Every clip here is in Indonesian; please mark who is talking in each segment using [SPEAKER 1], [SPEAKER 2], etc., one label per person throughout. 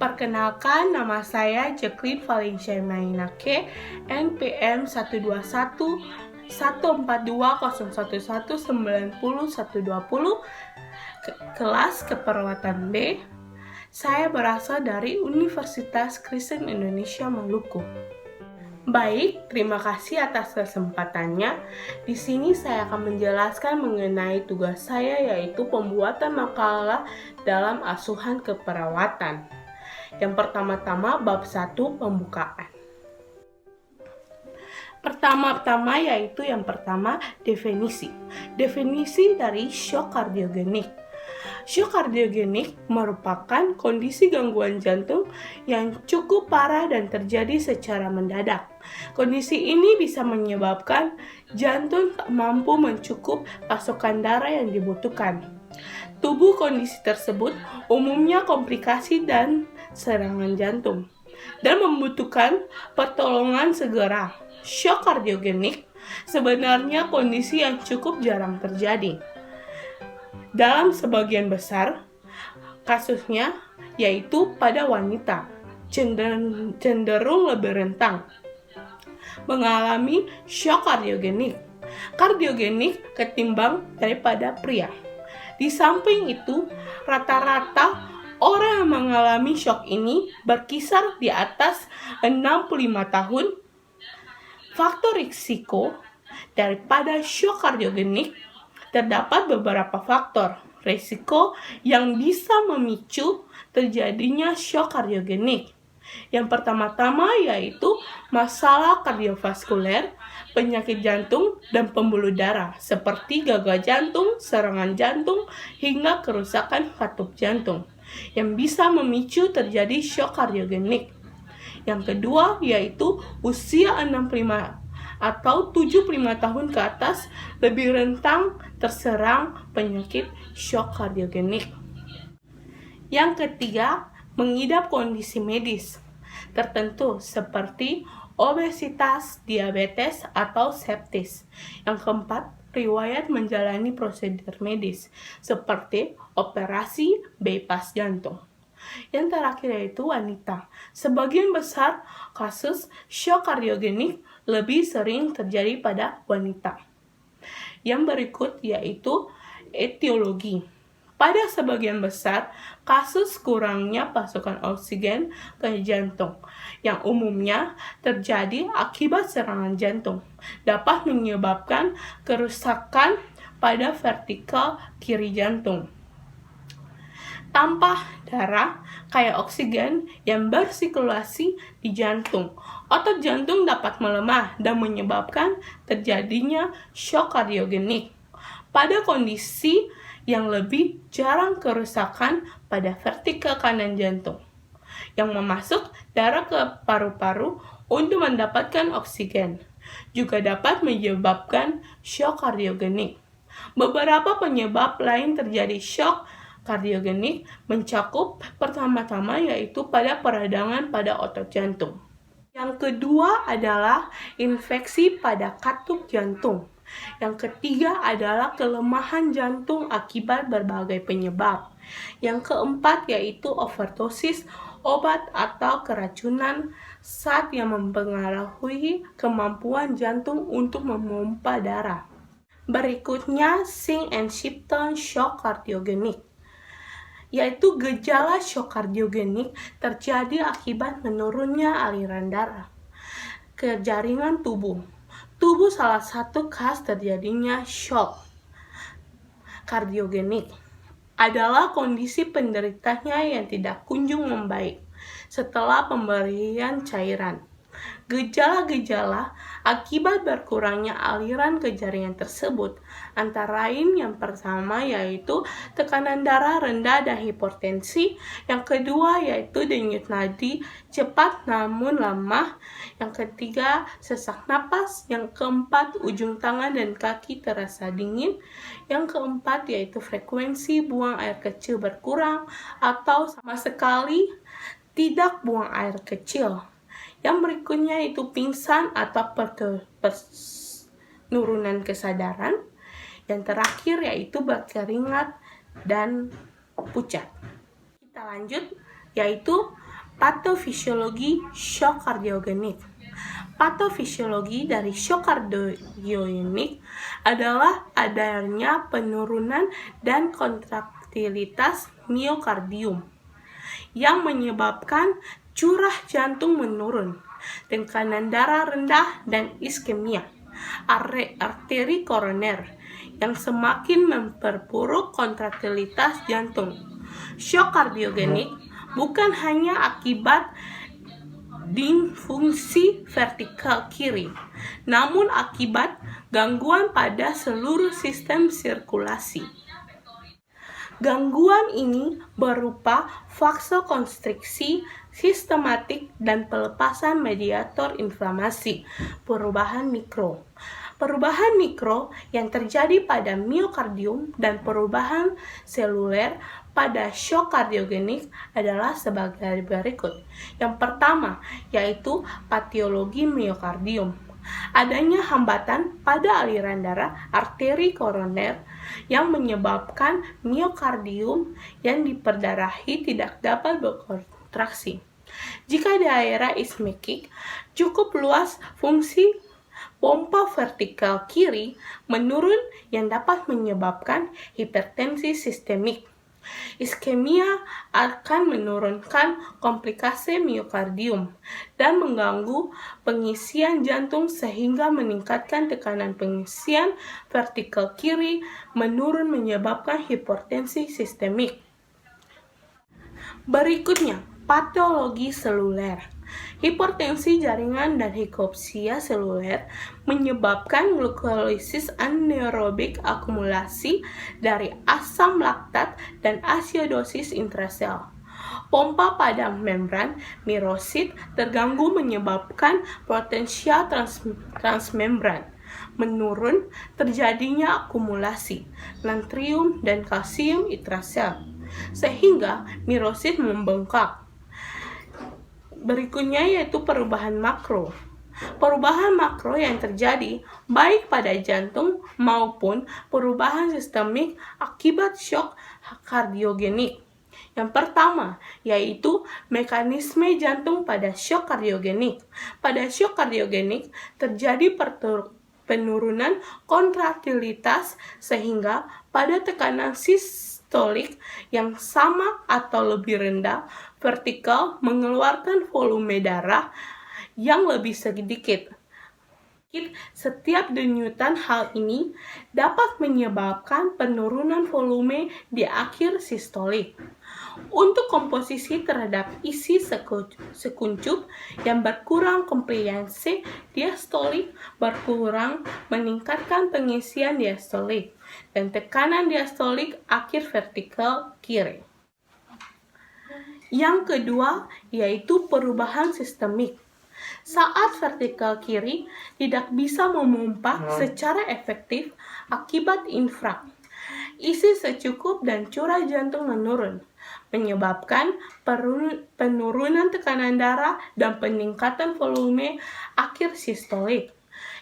[SPEAKER 1] Perkenalkan, nama saya Jacqueline Valencia Mainake, NPM 121 142 011 90 120, kelas keperawatan B. Saya berasal dari Universitas Kristen Indonesia Maluku. Baik, terima kasih atas kesempatannya. Di sini saya akan menjelaskan mengenai tugas saya, yaitu pembuatan makalah dalam asuhan keperawatan. Yang pertama-tama bab 1 pembukaan. Pertama-tama yaitu yang pertama definisi. Definisi dari shock kardiogenik. Shock kardiogenik merupakan kondisi gangguan jantung yang cukup parah dan terjadi secara mendadak. Kondisi ini bisa menyebabkan jantung tak mampu mencukup pasokan darah yang dibutuhkan. Tubuh kondisi tersebut umumnya komplikasi dan serangan jantung dan membutuhkan pertolongan segera. Shock kardiogenik sebenarnya kondisi yang cukup jarang terjadi. Dalam sebagian besar kasusnya, yaitu pada wanita, cenderung lebih rentan mengalami shock kardiogenik ketimbang daripada pria. Di samping itu, rata-rata orang yang mengalami shock ini berkisar di atas 65 tahun. Faktor risiko daripada shock kardiogenik terdapat beberapa faktor risiko yang bisa memicu terjadinya shock kardiogenik. Yang pertama-tama yaitu masalah kardiovaskuler, penyakit jantung dan pembuluh darah seperti gagal jantung, serangan jantung, hingga kerusakan katup jantung yang bisa memicu terjadi shock kardiogenik. Yang kedua yaitu usia 65 atau 75 tahun ke atas lebih rentan terserang penyakit shock kardiogenik. Yang ketiga, mengidap kondisi medis tertentu seperti obesitas, diabetes, atau sepsis. Yang keempat, riwayat menjalani prosedur medis seperti operasi bypass jantung. Yang terakhir yaitu wanita. Sebagian besar kasus shock kardiogenik lebih sering terjadi pada wanita. Yang berikut yaitu etiologi. Pada sebagian besar kasus kurangnya pasokan oksigen ke jantung yang umumnya terjadi akibat serangan jantung dapat menyebabkan kerusakan pada vertikal kiri jantung. Tanpa darah kaya oksigen yang bersirkulasi di jantung, otot jantung dapat melemah dan menyebabkan terjadinya shock kardiogenik. Pada kondisi yang lebih jarang kerusakan pada vertikal kanan jantung, yang memasuk darah ke paru-paru untuk mendapatkan oksigen, juga dapat menyebabkan shock kardiogenik. Beberapa penyebab lain terjadi shock kardiogenik mencakup pertama-tama yaitu pada peradangan pada otot jantung. Yang kedua adalah infeksi pada katup jantung. Yang ketiga adalah kelemahan jantung akibat berbagai penyebab. Yang keempat yaitu overdosis obat atau keracunan zat yang mempengaruhi kemampuan jantung untuk memompa darah. Berikutnya, Sing and Shipton shock kardiogenik, yaitu gejala shock kardiogenik terjadi akibat menurunnya aliran darah ke jaringan tubuh. Tubuh salah satu khas terjadinya shock kardiogenik adalah kondisi penderitanya yang tidak kunjung membaik setelah pemberian cairan. Gejala-gejala akibat berkurangnya aliran ke jaringan tersebut antara lain yang pertama yaitu tekanan darah rendah dan hipertensi, yang kedua yaitu denyut nadi cepat namun lemah, yang ketiga sesak napas, yang keempat ujung tangan dan kaki terasa dingin, yang keempat yaitu frekuensi buang air kecil berkurang atau sama sekali tidak buang air kecil. Yang berikutnya itu pingsan atau penurunan kesadaran. Yang terakhir yaitu berkeringat dan pucat. Kita lanjut, yaitu Patofisiologi shock kardiogenik. Patofisiologi dari shock kardiogenik adalah adanya penurunan dan kontraktilitas miokardium yang menyebabkan curah jantung menurun, tekanan darah rendah, dan iskemia arteri koroner yang semakin memperburuk kontraktilitas jantung. Shock kardiogenik bukan hanya akibat disfungsi vertikal kiri, namun akibat gangguan pada seluruh sistem sirkulasi. Gangguan ini berupa vasokonstriksi sistematik dan pelepasan mediator inflamasi. Perubahan mikro yang terjadi pada miokardium dan perubahan seluler pada shock kardiogenik adalah sebagai berikut. Yang pertama, yaitu patologi miokardium. Adanya hambatan pada aliran darah arteri koroner yang menyebabkan miokardium yang diperdarahi tidak dapat berkontraksi. Jika daerah iskemik cukup luas, fungsi pompa vertikal kiri menurun yang dapat menyebabkan hipertensi sistemik. Iskemia akan menurunkan komplikasi miokardium dan mengganggu pengisian jantung sehingga meningkatkan tekanan pengisian vertikal kiri menurun menyebabkan hipertensi sistemik. Berikutnya, patologi seluler. Hipertensi jaringan dan hipoksia seluler menyebabkan glukolisis anaerobik akumulasi dari asam laktat dan asidosis intrasel. Pompa pada membran mirosit terganggu menyebabkan potensial transmembran menurun, terjadinya akumulasi natrium dan kalsium intrasel sehingga mirosit membengkak. Berikutnya yaitu perubahan makro. Perubahan makro yang terjadi baik pada jantung maupun perubahan sistemik akibat shock kardiogenik. Yang pertama yaitu mekanisme jantung pada shock kardiogenik. Pada shock kardiogenik terjadi penurunan kontraktilitas sehingga pada tekanan sistolik yang sama atau lebih rendah, vertikal mengeluarkan volume darah yang lebih sedikit. Setiap denyutan hal ini dapat menyebabkan penurunan volume di akhir sistolik. Untuk komposisi terhadap isi sekuncup yang berkurang, kompliansi diastolik berkurang meningkatkan pengisian diastolik dan tekanan diastolik akhir vertikal kiri. Yang kedua yaitu perubahan sistemik. Saat vertikal kiri tidak bisa memompa secara efektif akibat infrak, isi secukup dan curah jantung menurun, menyebabkan penurunan tekanan darah dan peningkatan volume akhir sistolik.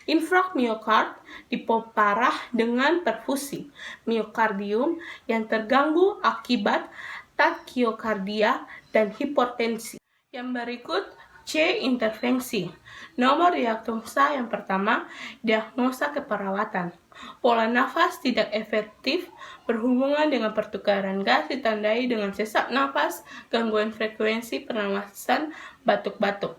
[SPEAKER 1] Infrak miokard diperparah dengan perfusi miokardium yang terganggu akibat takiokardia dan hipertensi. Yang berikut C. Intervensi. Nomor diagnosa yang pertama, diagnosa keperawatan. Pola nafas tidak efektif berhubungan dengan pertukaran gas ditandai dengan sesak nafas, gangguan frekuensi pernafasan, batuk-batuk.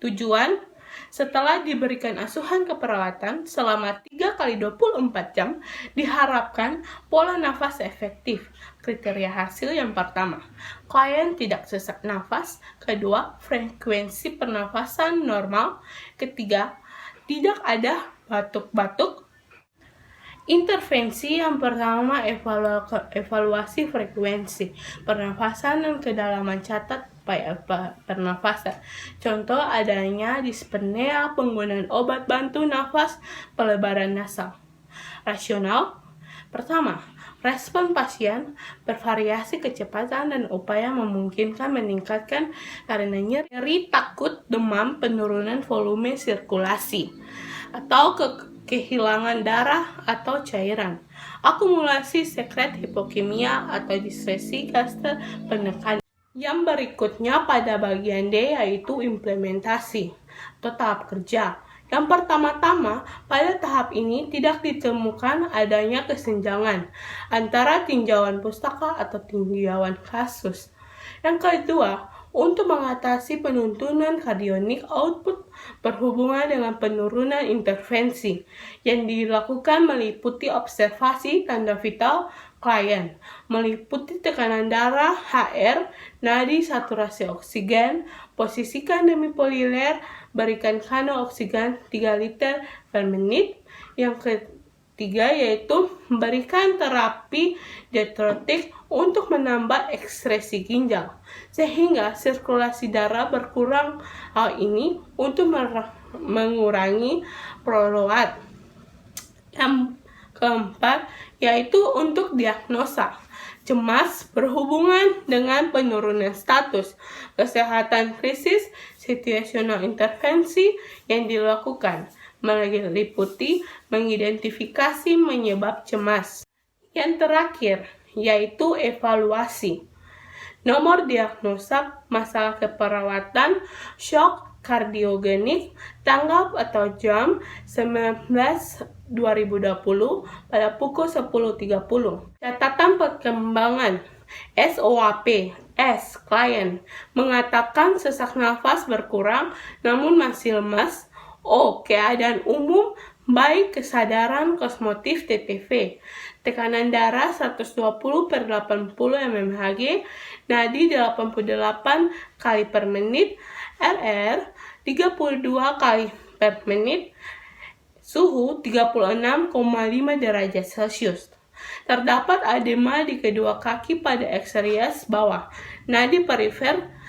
[SPEAKER 1] Tujuan, setelah diberikan asuhan keperawatan selama 3x24 jam, diharapkan pola nafas efektif. Kriteria hasil yang pertama, klien tidak sesak nafas. Kedua, frekuensi pernafasan normal. Ketiga, tidak ada batuk-batuk. Intervensi yang pertama, evaluasi frekuensi pernafasan dan kedalaman catat pernafasan. Contoh adanya dispnea, penggunaan obat bantu nafas, pelebaran nasal. Rasional. Pertama, respon pasien bervariasi kecepatan dan upaya memungkinkan meningkatkan karena nyeri, takut, demam, penurunan volume sirkulasi, atau kehilangan darah atau cairan, akumulasi sekret hipokemia atau distresi gaster, penekanan. Yang berikutnya pada bagian D yaitu implementasi atau tahap kerja. Yang pertama-tama, pada tahap ini tidak ditemukan adanya kesenjangan antara tinjauan pustaka atau tinjauan kasus. Yang kedua, untuk mengatasi penuntunan kardionik, output berhubungan dengan penurunan intervensi yang dilakukan meliputi observasi tanda vital klien, meliputi tekanan darah, HR, nadi saturasi oksigen, posisi kandemi poliler, berikan kano oksigen 3 liter per menit. Yang ketiga yaitu memberikan terapi diuretik untuk menambah ekskresi ginjal sehingga sirkulasi darah berkurang. Hal ini untuk mengurangi prolongat. Yang keempat yaitu untuk diagnosa cemas berhubungan dengan penurunan status kesehatan krisis situasional. Intervensi yang dilakukan meliputi mengidentifikasi penyebab cemas. Yang terakhir yaitu evaluasi. Nomor diagnosa masalah keperawatan shock kardiogenik tanggal atau jam 19/2020 pada pukul 10.30. Catatan perkembangan SOAP S. Klien mengatakan sesak nafas berkurang namun masih lemas. O. Keadaan umum baik, kesadaran kosmotif TTV, tekanan darah 120/80 mmHg, nadi 88 kali per menit, RR 32 kali per menit, suhu 36,5 derajat Celcius. Terdapat edema di kedua kaki pada ekstremis bawah, nadi perifer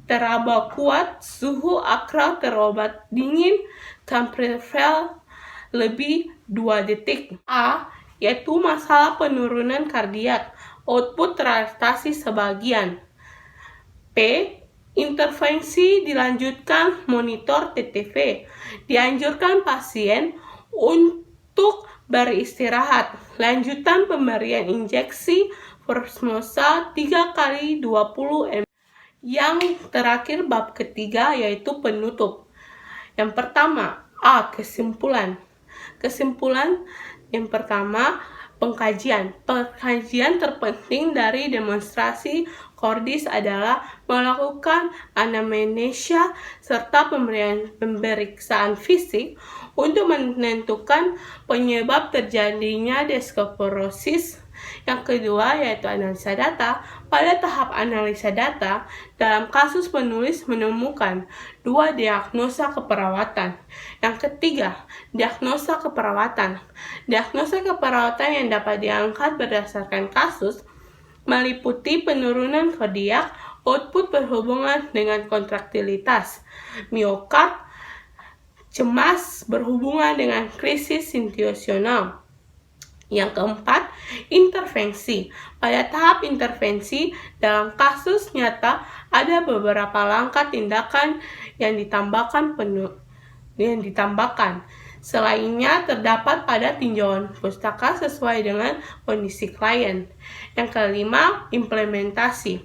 [SPEAKER 1] teraba kuat, suhu akral terobat dingin, temperatur lebih 2 detik. A. Yaitu masalah penurunan kardiak, output teratasi sebagian. P. Intervensi dilanjutkan monitor TTV. Dianjurkan pasien untuk beristirahat. Lanjutan pemberian injeksi Formosa 3 kali 20 ml. Yang terakhir bab ketiga yaitu penutup. Yang pertama, A. Kesimpulan. Kesimpulan yang pertama, pengkajian. Pengkajian terpenting dari demonstrasi Cordis adalah melakukan anamnesia serta pemeriksaan fisik untuk menentukan penyebab terjadinya osteoporosis. Yang kedua yaitu analisa data. Pada tahap analisa data, dalam kasus penulis menemukan 2 diagnosa keperawatan. Yang ketiga, diagnosa keperawatan. Diagnosa keperawatan yang dapat diangkat berdasarkan kasus meliputi penurunan kardiak, output berhubungan dengan kontraktilitas miokard, cemas berhubungan dengan krisis situasional. Yang keempat, intervensi. Pada tahap intervensi, dalam kasus nyata ada beberapa langkah tindakan yang ditambahkan. Selainnya terdapat pada tinjauan pustaka sesuai dengan kondisi klien. Yang kelima, implementasi.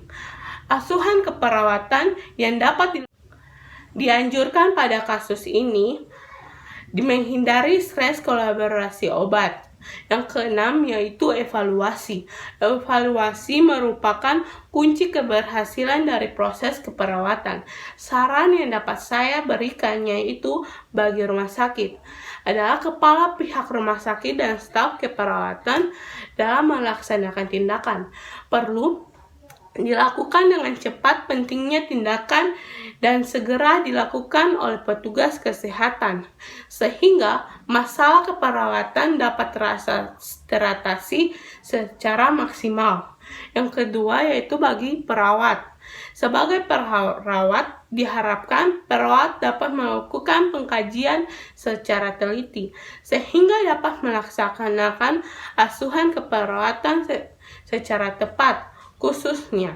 [SPEAKER 1] Asuhan keperawatan yang dapat dianjurkan pada kasus ini menghindari stres kolaborasi obat. Yang keenam yaitu evaluasi. Evaluasi merupakan kunci keberhasilan dari proses keperawatan. Saran yang dapat saya berikan yaitu bagi rumah sakit adalah kepala pihak rumah sakit dan staf keperawatan dalam melaksanakan tindakan perlu dilakukan dengan cepat. Pentingnya tindakan dan segera dilakukan oleh petugas kesehatan sehingga masalah keperawatan dapat teratasi secara maksimal. Yang kedua yaitu bagi perawat. Sebagai perawat, diharapkan perawat dapat melakukan pengkajian secara teliti sehingga dapat melaksanakan asuhan keperawatan secara tepat. Khususnya,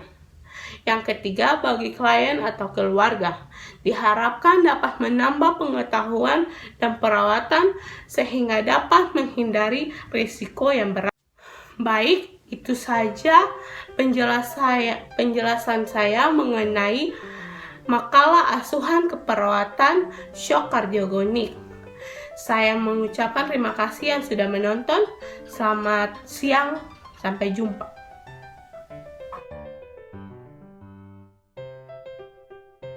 [SPEAKER 1] yang ketiga bagi klien atau keluarga, diharapkan dapat menambah pengetahuan dan perawatan sehingga dapat menghindari risiko yang berat. Baik, Itu saja penjelasan saya mengenai makalah asuhan keperawatan shock kardiogenik. Saya mengucapkan terima kasih yang sudah menonton. Selamat siang, sampai jumpa.